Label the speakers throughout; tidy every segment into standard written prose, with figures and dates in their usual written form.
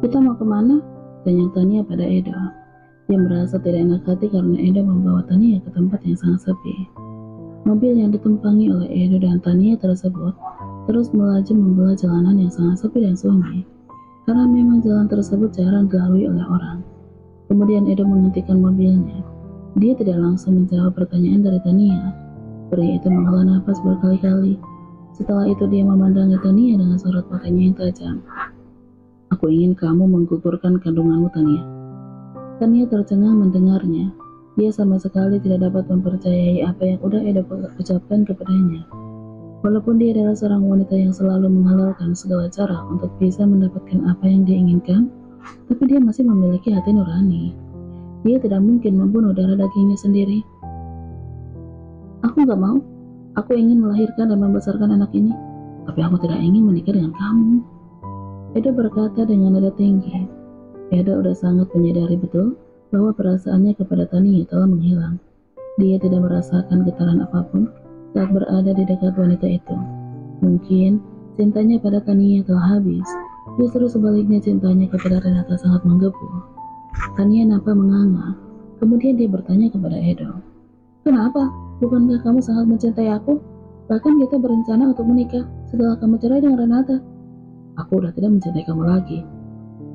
Speaker 1: Kita mau kemana? Tanya Tania pada Edo. Dia merasa tidak enak hati karena Edo membawa Tania ke tempat yang sangat sepi. Mobil yang ditumpangi oleh Edo dan Tania tersebut terus melaju membelah jalanan yang sangat sepi dan sunyi, karena memang jalan tersebut jarang dilalui oleh orang. Kemudian Edo menghentikan mobilnya. Dia tidak langsung menjawab pertanyaan dari Tania. Pria itu menghela nafas berkali-kali. Setelah itu dia memandangi Tania dengan sorot matanya yang tajam. Aku ingin kamu menggugurkan kandunganmu, Tania. Tania tercengang mendengarnya. Dia sama sekali tidak dapat mempercayai apa yang udah Edo ucapkan kepadanya. Walaupun dia adalah seorang wanita yang selalu menghalalkan segala cara untuk bisa mendapatkan apa yang dia inginkan, tapi dia masih memiliki hati nurani. Dia tidak mungkin membunuh darah dagingnya sendiri. Aku gak mau. Aku ingin melahirkan dan membesarkan anak ini, tapi aku tidak ingin menikah dengan kamu. Edo berkata dengan nada tinggi. Edo sudah sangat menyadari betul bahwa perasaannya kepada Tania telah menghilang. Dia tidak merasakan getaran apapun saat berada di dekat wanita itu. Mungkin cintanya pada Tania telah habis, justru sebaliknya cintanya kepada Renata sangat menggebu. Tania nampak menganga, kemudian dia bertanya kepada Edo. Kenapa? Bukankah kamu sangat mencintai aku? Bahkan kita berencana untuk menikah setelah kamu cerai dengan Renata. Aku udah tidak mencintai kamu lagi.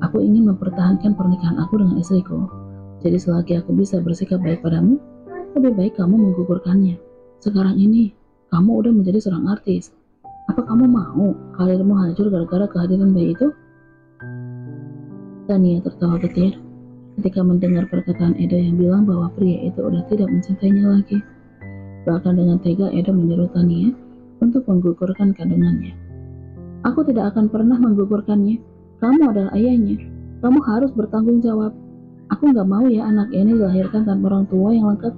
Speaker 1: Aku ingin mempertahankan pernikahan aku dengan istriku. Jadi selagi aku bisa bersikap baik padamu, lebih baik kamu menggugurkannya. Sekarang ini, kamu udah menjadi seorang artis. Apa kamu mau karirmu hancur gara-gara kehadiran bayi itu? Tania tertawa getir ketika mendengar perkataan Edo yang bilang bahwa pria itu udah tidak mencintainya lagi. Bahkan dengan tega Edo menyuruh Tania untuk menggugurkan kandungannya. Aku tidak akan pernah menggugurkannya. Kamu adalah ayahnya. Kamu harus bertanggung jawab. Aku gak mau ya anak ini dilahirkan tanpa orang tua yang lengkap.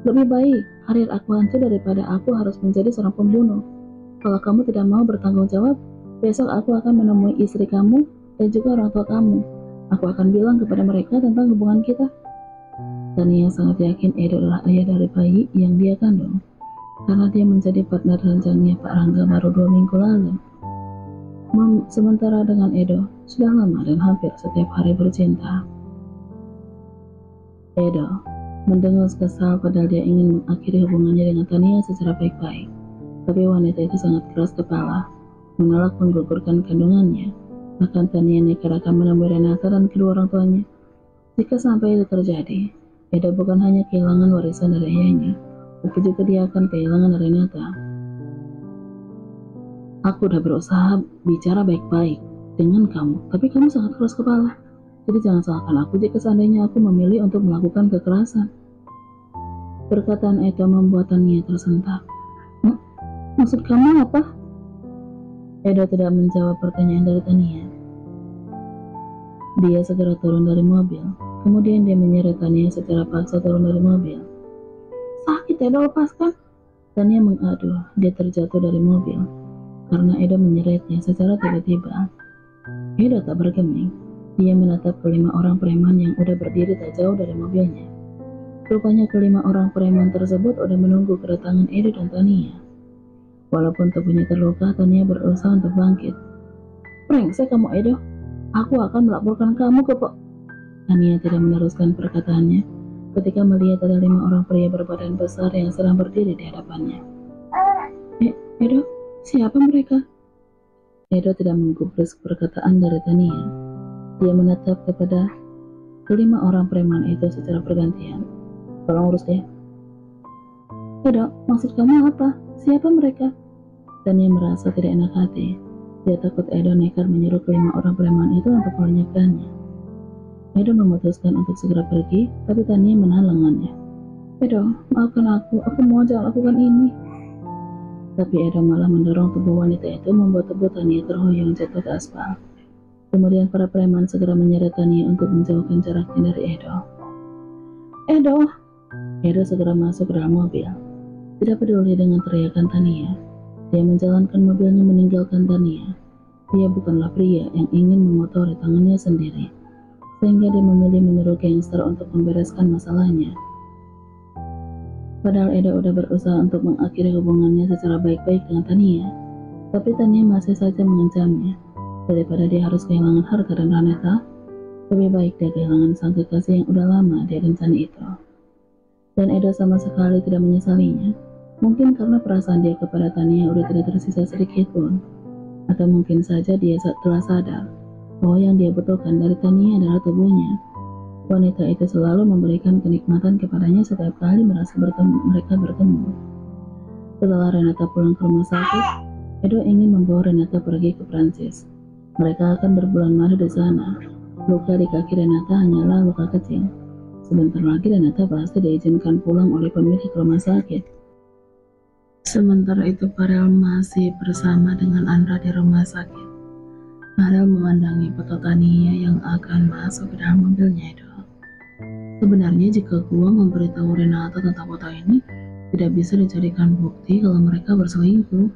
Speaker 1: Lebih baik karir aku hancur daripada aku harus menjadi seorang pembunuh. Kalau kamu tidak mau bertanggung jawab, besok aku akan menemui istri kamu dan juga orang tua kamu. Aku akan bilang kepada mereka tentang hubungan kita. Tania sangat yakin Edo adalah ayah dari bayi yang dia kandung, karena dia menjadi partner rancangnya Pak Rangga baru 2 minggu lalu. Sementara dengan Edo, sudah lama dan hampir setiap hari bercinta. Edo mendengus kesal padahal dia ingin mengakhiri hubungannya dengan Tania secara baik-baik. Tapi wanita itu sangat keras kepala, menolak menggugurkan kandungannya. Bahkan Tania nekat akan menemui Renata dan kedua orang tuanya. Jika sampai itu terjadi, Edo bukan hanya kehilangan warisan dari ayahnya, tapi juga dia akan kehilangan Renata. Aku udah berusaha bicara baik-baik dengan kamu, tapi kamu sangat keras kepala. Jadi jangan salahkan aku jika seandainya aku memilih untuk melakukan kekerasan. Perkataan Edo membuat Tania tersentak. Maksud kamu apa? Edo tidak menjawab pertanyaan dari Tania. Dia segera turun dari mobil. Kemudian dia menyeret Tania secara paksa turun dari mobil. Sakit Edo, lepaskan. Tania mengadu. Dia terjatuh dari mobil karena Edo menyeretnya secara tiba-tiba. Edo tak bergeming. Dia menatap kelima orang preman yang udah berdiri tak jauh dari mobilnya. Rupanya kelima orang preman tersebut udah menunggu kedatangan Edo dan Tania. Walaupun tubuhnya terluka, Tania berusaha untuk bangkit. Brengsek kamu Edo, aku akan melaporkan kamu ke Tania tidak meneruskan perkataannya ketika melihat ada 5 orang pria berbadan besar yang sedang berdiri di hadapannya. Edo, siapa mereka? Edo tidak menggubris perkataan dari Tania. Dia menatap kepada kelima orang preman itu secara bergantian. Tolong urus dia. Edo, maksud kamu apa? Siapa mereka? Tania merasa tidak enak hati. Dia takut Edo nekat menyuruh kelima orang preman itu untuk melenyapkannya. Edo memutuskan untuk segera pergi, tapi Tania menahan lengannya. Edo, maafkan aku mau jangan lakukan ini. Tapi Edo malah mendorong tubuh wanita itu membuat tubuh Tania terhuyung jatuh ke aspal. Kemudian para preman segera menyeret Tania untuk menjauhkan jaraknya dari Edo. Edo segera masuk ke dalam mobil. Tidak peduli dengan teriakan Tania, dia menjalankan mobilnya meninggalkan Tania. Dia bukanlah pria yang ingin mengotori tangannya sendiri, sehingga dia memilih menyuruh gangster untuk membereskan masalahnya. Padahal Edo udah berusaha untuk mengakhiri hubungannya secara baik-baik dengan Tania, tapi Tania masih saja mengancamnya. Daripada dia harus kehilangan harta dan Raneta, lebih baik dia kehilangan sang kekasih yang udah lama dia rencana itu. Dan Edo sama sekali tidak menyesalinya. Mungkin karena perasaan dia kepada Tania udah tidak tersisa sedikit pun. Atau mungkin saja dia telah sadar bahwa yang dia butuhkan dari Tania adalah tubuhnya. Wanita itu selalu memberikan kenikmatan kepadanya setiap kali mereka bertemu. Setelah Renata pulang ke rumah sakit, Edo ingin membawa Renata pergi ke Prancis. Mereka akan berbulan madu di sana. Luka di kaki Renata hanyalah luka kecil. Sebentar lagi Renata pasti diizinkan pulang oleh pemilik rumah sakit. Sementara itu Farel masih bersama dengan Andra di rumah sakit. Farel memandangi foto Tania yang akan masuk ke dalam mobilnya itu. Sebenarnya jika gua memberitahu Renata tentang foto ini, tidak bisa dijadikan bukti kalau mereka berselingkuh.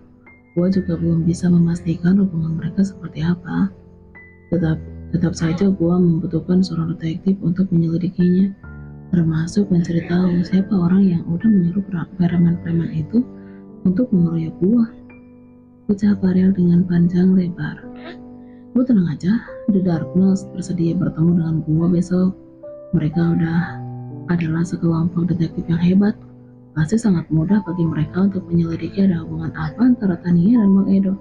Speaker 1: Gua juga belum bisa memastikan hubungan mereka seperti apa. Tetap saja gua membutuhkan seorang detektif untuk menyelidikinya, termasuk mencari tahu siapa orang yang udah menyuruh preman-preman itu untuk mengeroyok gua. Ucap Farel dengan panjang lebar. Lu tenang aja, The Darkness bersedia bertemu dengan gua besok. Mereka udah adalah sekelompok detektif yang hebat. Pasti sangat mudah bagi mereka untuk menyelidiki ada hubungan apa antara Tania dan Bang Edo.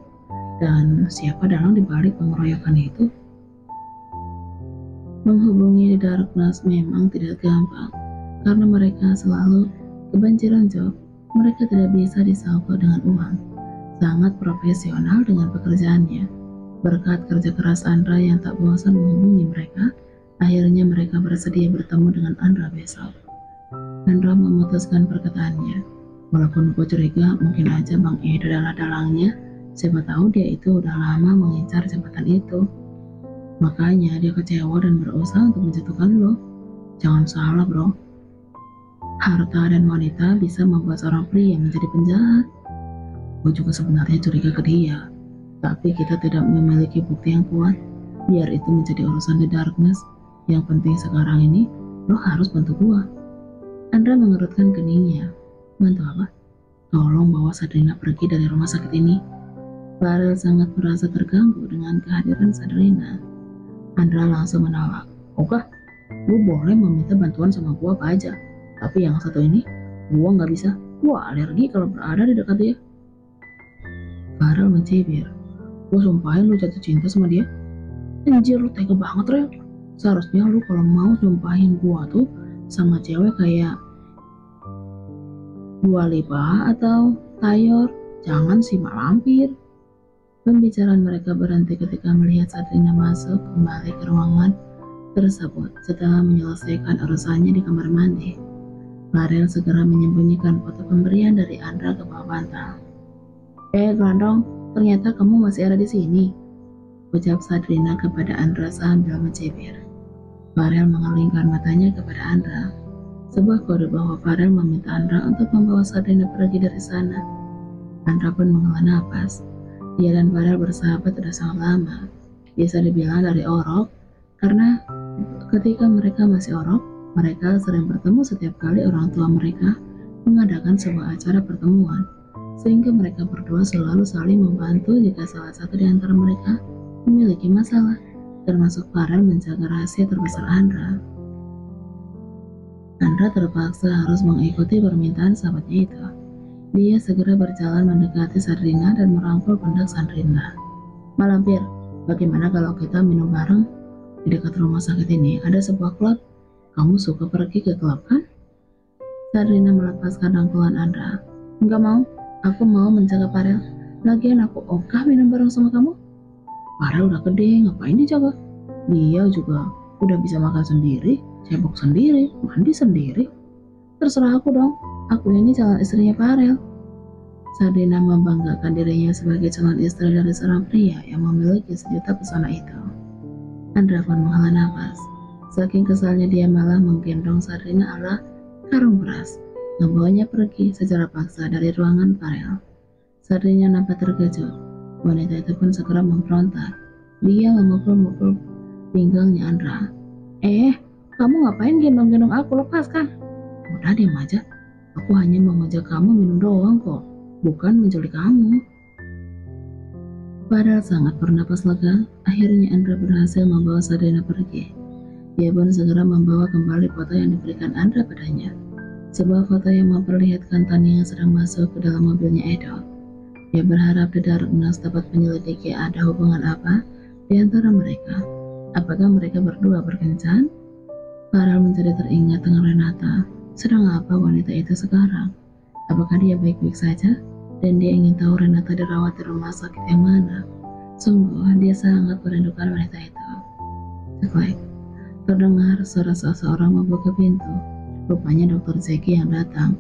Speaker 1: Dan siapa dalang dibalik pengeroyokan itu. Menghubungi The Darkness memang tidak gampang, karena mereka selalu kebanjiran job. Mereka tidak bisa disogok dengan uang. Sangat profesional dengan pekerjaannya. Berkat kerja keras Andra yang tak bosan menghubungi mereka, akhirnya mereka bersedia bertemu dengan Andra besok. Andra memutuskan perkataannya. Walaupun gue curiga mungkin aja Bang Edo adalah dalangnya, siapa tahu dia itu udah lama mengincar jabatan itu. Makanya dia kecewa dan berusaha untuk menjatuhkan lo. Jangan salah bro. Harta dan wanita bisa membuat seorang pria menjadi penjahat. Gue juga sebenarnya curiga ke dia, tapi kita tidak memiliki bukti yang kuat. Biar itu menjadi urusan The Darkness. Yang penting sekarang ini, lo harus bantu gue. Andra mengerutkan keningnya. Bantu apa? Tolong bawa Sadrina pergi dari rumah sakit ini. Farel sangat merasa terganggu dengan kehadiran Sadrina. Andra langsung menolak. Oke, lu boleh meminta bantuan sama gua apa aja. Tapi yang satu ini, gua nggak bisa. Gua alergi kalau berada di dekat dia. Farel mencibir. Gua sumpahin lu jatuh cinta sama dia. Anjir, lu tega banget, Rel. Seharusnya lu kalau mau sumpahin gua tuh sama cewek kayak Dua Lipa atau Tayor, jangan si malampir. Pembicaraan mereka berhenti ketika melihat Sadrina masuk kembali ke ruangan tersebut setelah menyelesaikan urusannya di kamar mandi. Farel segera menyembunyikan foto pemberian dari Andra ke bawah bantal. Gelandong, ternyata kamu masih ada di sini, ucap Sadrina kepada Andra sambil mencibir. Farel mengelingkan matanya kepada Andra. Sebuah kode bahwa Farel meminta Andra untuk membawa Sadrina pergi dari sana. Andra pun menghela napas. Dia dan Farel bersahabat sudah sangat lama. Bisa dibilang dari orok, karena ketika mereka masih orok, mereka sering bertemu setiap kali orang tua mereka mengadakan sebuah acara pertemuan, sehingga mereka berdua selalu saling membantu jika salah satu di antara mereka memiliki masalah, termasuk Farel menjaga rahasia terbesar Andra. Andra terpaksa harus mengikuti permintaan sahabatnya itu. Dia segera berjalan mendekati Sadrina dan merangkul pundak Sadrina. Malampir, bagaimana kalau kita minum bareng? Di dekat rumah sakit ini ada sebuah klub. Kamu suka pergi ke klub kan? Sadrina melepaskan rangkulan Andra. Enggak mau, aku mau menjaga Farel. Lagian aku ogah minum bareng sama kamu. Farel udah gede, ngapain dijaga? Dia juga udah bisa makan sendiri, cebok sendiri, mandi sendiri. Terserah aku dong, aku ini calon istrinya Farel. Sadrina membanggakan dirinya sebagai calon istri dari seorang pria yang memiliki sejuta pesona itu. Andra pun menghela nafas. Saking kesalnya dia malah menggendong Sadrina ala karung beras, membawanya pergi secara paksa dari ruangan Farel. Sadrina nampak terkejut. Wanita itu pun segera memberontak. Dia memukul-mukul pinggangnya Andra. Kamu ngapain gendong-gendong aku? Lepaskan. Udah diam aja. Aku hanya mau ngajak kamu minum doang kok, bukan menculik kamu. Farel sangat bernapas lega. Akhirnya Andra berhasil membawa Sabrina pergi. Dia pun segera membawa kembali foto yang diberikan Andra padanya. Sebuah foto yang memperlihatkan Tania sedang masuk ke dalam mobilnya Edo. Dia berharap The Darkness dapat menyelidiki ada hubungan apa di antara mereka. Apakah mereka berdua berkencan? Farel menjadi teringat dengan Renata. Sedang apa wanita itu sekarang? Apakah dia baik-baik saja? Dan dia ingin tahu Renata dirawat di rumah sakit yang mana. Sungguh, dia sangat merindukan wanita itu. Ceklek. Terdengar suara seseorang membuka pintu. Rupanya Dr. Zeki yang datang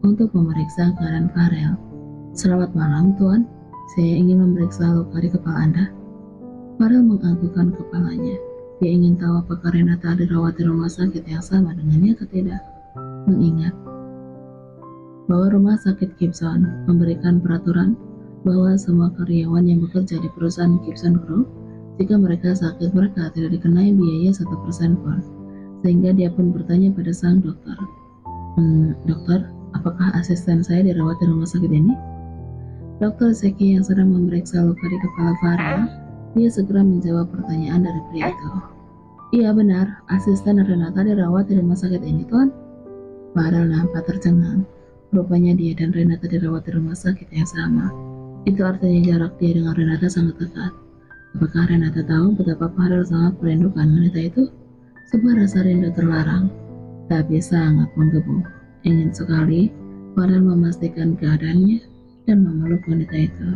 Speaker 1: untuk memeriksa keadaan Farel. Selamat malam, Tuan. Saya ingin memeriksa luka di kepala Anda. Farel menganggukkan kepalanya. Dia ingin tahu apakah Renata dirawat di rumah sakit yang sama dengannya atau tidak. Mengingat bahwa rumah sakit Gibson memberikan peraturan bahwa semua karyawan yang bekerja di perusahaan Gibson Group, jika mereka sakit mereka tidak dikenai biaya 1% pun. Sehingga dia pun bertanya pada sang dokter, dokter, apakah asisten saya dirawat di rumah sakit ini? Dokter Zeki yang sedang memeriksa luka di kepala Farel, dia segera menjawab pertanyaan dari pria itu. Iya benar, asisten Renata dirawat di rumah sakit ini, Tuan. Farel nampak tercengang. Rupanya dia dan Renata dirawat di rumah sakit yang sama. Itu artinya jarak dia dengan Renata sangat dekat. Apakah Renata tahu betapa Farel sangat merindukan wanita itu? Sebuah rasa rindu terlarang, tapi sangat menggebu. Ingin sekali Farel memastikan keadaannya dan memeluk wanita itu.